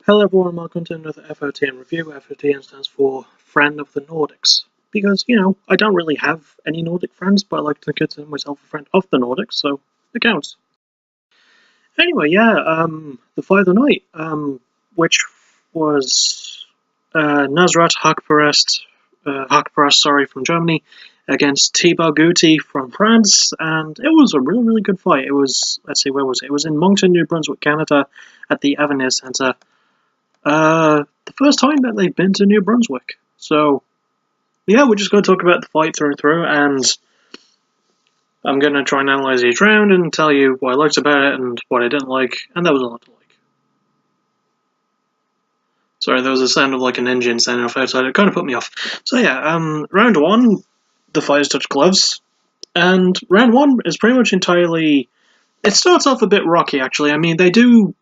Hello everyone, welcome to another FOTN review. FOTN stands for Friend of the Nordics. Because, I don't really have any Nordic friends, but I like to consider myself a friend of the Nordics, so it counts. Anyway, the fight of the night, which was Nasrat Haqparast, from Germany, against Thibault Gouti from France, and it was a really, really good fight. It was, let's see, where was it? It was in Moncton, New Brunswick, Canada, at the Avenir Centre. The first time that they've been to New Brunswick. So, yeah, we're just going to talk about the fight through and through, and I'm going to try and analyse each round and tell you what I liked about it and what I didn't like, and there was a lot to like. Sorry, there was a sound of like an engine standing off outside, it kind of put me off. So yeah, round one, the fighters touch gloves, and round one is pretty much entirely... It starts off a bit rocky, actually. I mean, they do...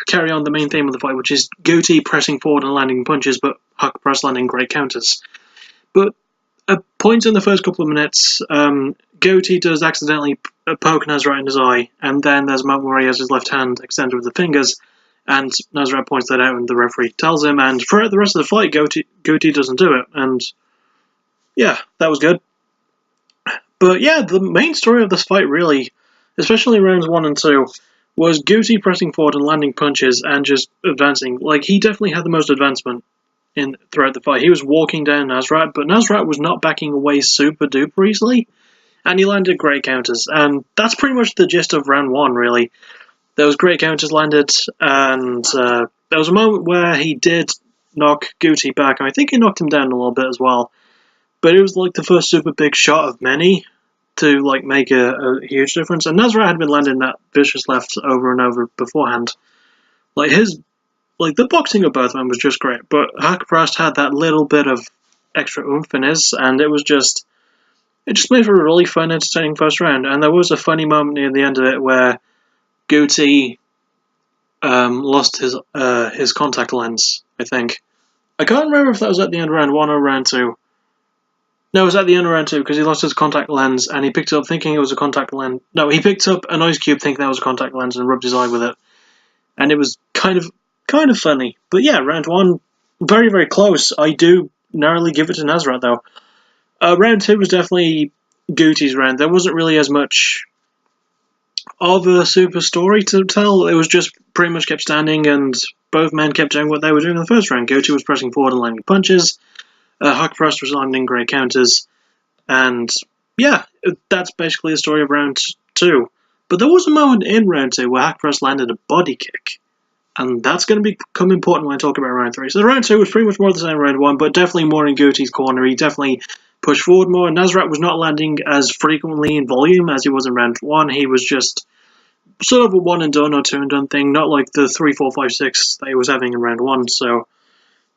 carry on the main theme of the fight, which is Gouti pressing forward and landing punches, but Haqparast landing great counters. But at points in the first couple of minutes, Gouti does accidentally poke Nasrat in his eye, and then there's a moment where he has his left hand extended with the fingers, and Nasrat points that out, and the referee tells him, and throughout the rest of the fight, Gouti doesn't do it, and yeah, that was good. But yeah, the main story of this fight, really, especially rounds 1 and 2, was Gouti pressing forward and landing punches and just advancing. Like, he definitely had the most advancement throughout the fight. He was walking down Nasrat, but Nasrat was not backing away super duper easily, and he landed great counters. And that's pretty much the gist of round 1, really. There was great counters landed, and there was a moment where he did knock Gouti back, and I think he knocked him down a little bit as well. But it was like the first super big shot of many to like make a huge difference. And Nasrat had been landing that vicious left over and over beforehand. The boxing of both of them was just great, but Haqparast had that little bit of extra oomph in his, and it just made for a really fun, entertaining first round. And there was a funny moment near the end of it where Gouti lost his contact lens, I think. I can't remember if that was at the end of round 1 or round 2. No, it was at the end of round 2, because he lost his contact lens, and he picked it up thinking it was a contact lens. No, he picked up an ice cube thinking that was a contact lens and rubbed his eye with it. And it was kind of funny. But yeah, round 1, very, very close. I do narrowly give it to Nasrat, though. Round 2 was definitely Gouti's round. There wasn't really as much of a super story to tell. It was just pretty much kept standing, and both men kept doing what they were doing in the first round. Gouti was pressing forward and landing punches. Haqparast was landing great counters, and yeah, that's basically the story of round 2. But there was a moment in round 2 where Haqparast landed a body kick, and that's going to become important when I talk about round 3. So round 2 was pretty much more the same round 1, but definitely more in Gouti's corner. He definitely pushed forward more. Nasrat was not landing as frequently in volume as he was in round 1. He was just sort of a 1 and done or 2 and done thing, not like the 3, 4, 5, 6 that he was having in round 1. So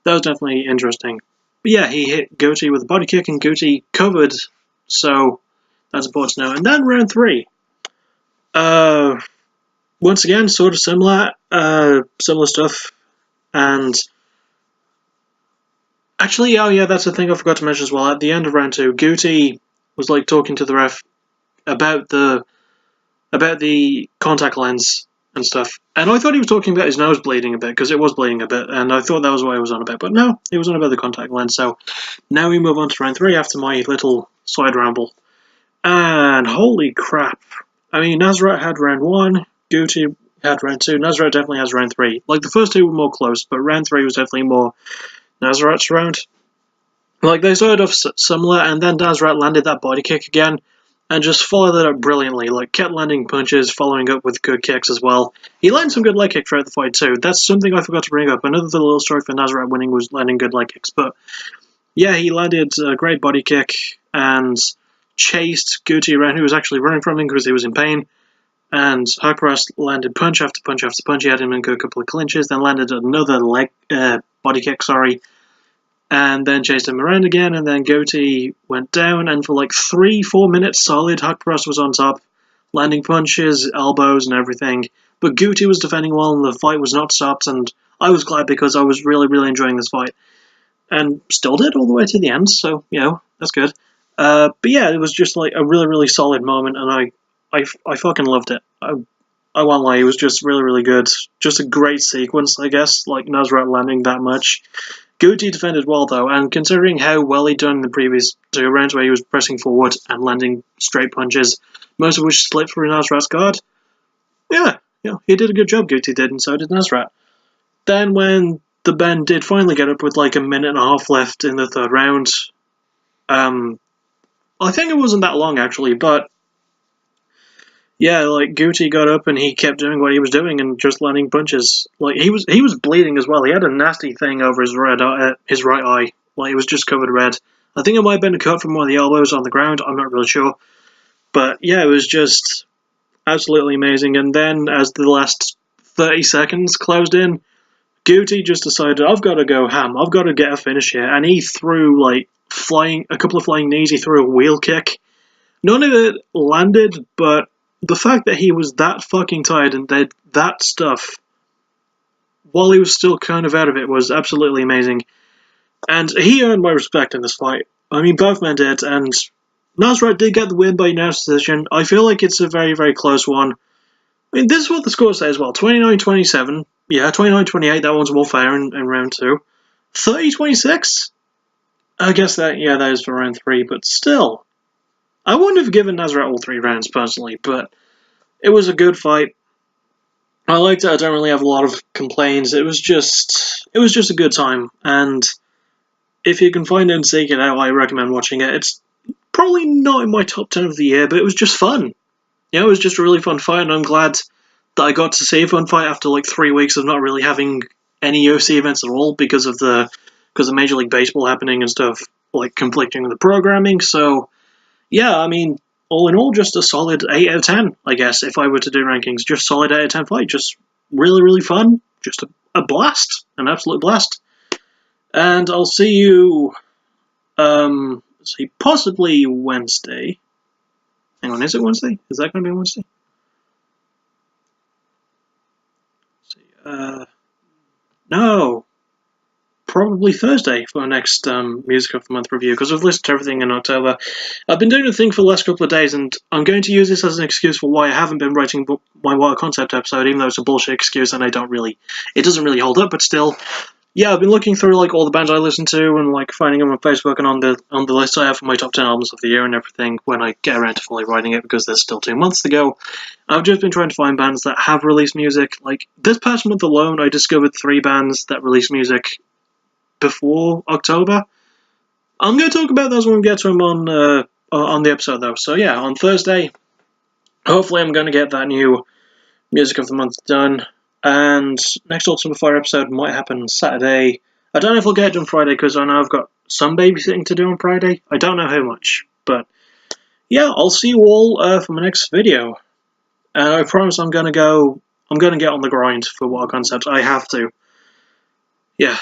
that was definitely interesting. But yeah, he hit Gouti with a body kick, and Gouti covered, so that's important to know. And then round 3. Once again, sort of similar stuff. And actually, oh yeah, that's the thing I forgot to mention as well. At the end of round 2, Gouti was like talking to the ref about the contact lens and stuff. And I thought he was talking about his nose bleeding a bit, because it was bleeding a bit, and I thought that was what he was on about. But no, he was on about the contact lens. So now we move on to round 3 after my little side ramble. And holy crap. I mean, Nasrat had round 1, Gouti had round 2, Nasrat definitely has round 3. Like, the first 2 were more close, but round 3 was definitely more Nasrat's round. Like, they started off similar, and then Nasrat landed that body kick again, and just followed it up brilliantly, like kept landing punches, following up with good kicks as well. He landed some good leg kicks throughout the fight too. That's something I forgot to bring up. Another little story for Nasrat winning was landing good leg kicks. But yeah, he landed a great body kick and chased Gouti around, who was actually running from him because he was in pain. And Haqparast landed punch after punch after punch. He had him in a couple of clinches, then landed another body kick, and then chased him around again, and then Gouti went down, and for like 3-4 minutes solid, Haqparast was on top, landing punches, elbows, and everything. But Gouti was defending well, and the fight was not stopped, and I was glad because I was really, really enjoying this fight. And still did all the way to the end, so, that's good. But yeah, it was just like a really, really solid moment, and I fucking loved it. I won't lie, it was just really, really good. Just a great sequence, I guess, like Nasrat landing that much. Gouti defended well, though, and considering how well he'd done in the previous 2 rounds where he was pressing forward and landing straight punches, most of which slipped through Nasrat's guard, yeah, he did a good job, Gouti did, and so did Nasrat. Then when the Ben did finally get up with like a minute and a half left in the 3rd round, I think it wasn't that long, actually, but yeah, like Gouti got up and he kept doing what he was doing and just landing punches. Like he was bleeding as well. He had a nasty thing over his right eye. Like it was just covered red. I think it might have been a cut from one of the elbows on the ground. I'm not really sure, but yeah, it was just absolutely amazing. And then as the last 30 seconds closed in, Gouti just decided, I've got to go ham. I've got to get a finish here, and he threw like a couple of flying knees. He threw a wheel kick. None of it landed, but the fact that he was that fucking tired and did that stuff while he was still kind of out of it was absolutely amazing. And he earned my respect in this fight. I mean, both men did, and Nasrat did get the win by unanimous decision. I feel like it's a very, very close one. I mean, this is what the score says as well. 29-27. Yeah, 29-28. That one's more fair in round 2. 30-26? I guess that is for round 3, but still. I wouldn't have given Nasrat all 3 rounds, personally, but it was a good fight. I liked it. I don't really have a lot of complaints. It was just a good time, and if you can find it and seek it out, I recommend watching it. It's probably not in my top 10 of the year, but it was just fun. It was just a really fun fight, and I'm glad that I got to see a fun fight after like 3 weeks of not really having any UFC events at all because of Major League Baseball happening and stuff, like conflicting with the programming. So yeah, I mean, all in all, just a solid 8 out of 10, I guess, if I were to do rankings. Just solid 8 out of 10 fight. Just really, really fun. Just a blast. An absolute blast. And I'll see you, possibly Wednesday. Hang on, is it Wednesday? Is that going to be Wednesday? No. Probably Thursday for our next Music of the Month review, because I've listened to everything in October. I've been doing a thing for the last couple of days, and I'm going to use this as an excuse for why I haven't been writing my Water Concept episode, even though it's a bullshit excuse and it doesn't really hold up, but still. Yeah, I've been looking through like all the bands I listen to and like finding them on Facebook and on the list I have for my top 10 albums of the year and everything when I get around to fully writing it, because there's still 2 months to go. I've just been trying to find bands that have released music. Like this past month alone, I discovered 3 bands that released music before October. I'm going to talk about those when we get to them on the episode, though. So yeah, on Thursday, hopefully I'm going to get that new Music of the Month done. And next Ultimate Fire episode might happen Saturday. I don't know if I'll get it done Friday, because I know I've got some babysitting to do on Friday. I don't know how much, but yeah, I'll see you all for my next video. And I promise I'm going to get on the grind for Water Concepts. I have to. Yeah,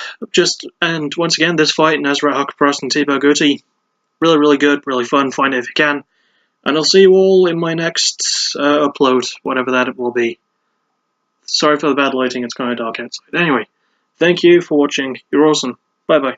and once again, this fight, Nasrat Haqparast and Thibault Gouti, really, really good, really fun. Find it if you can. And I'll see you all in my next upload, whatever that it will be. Sorry for the bad lighting, it's kind of dark outside. Anyway, thank you for watching. You're awesome. Bye-bye.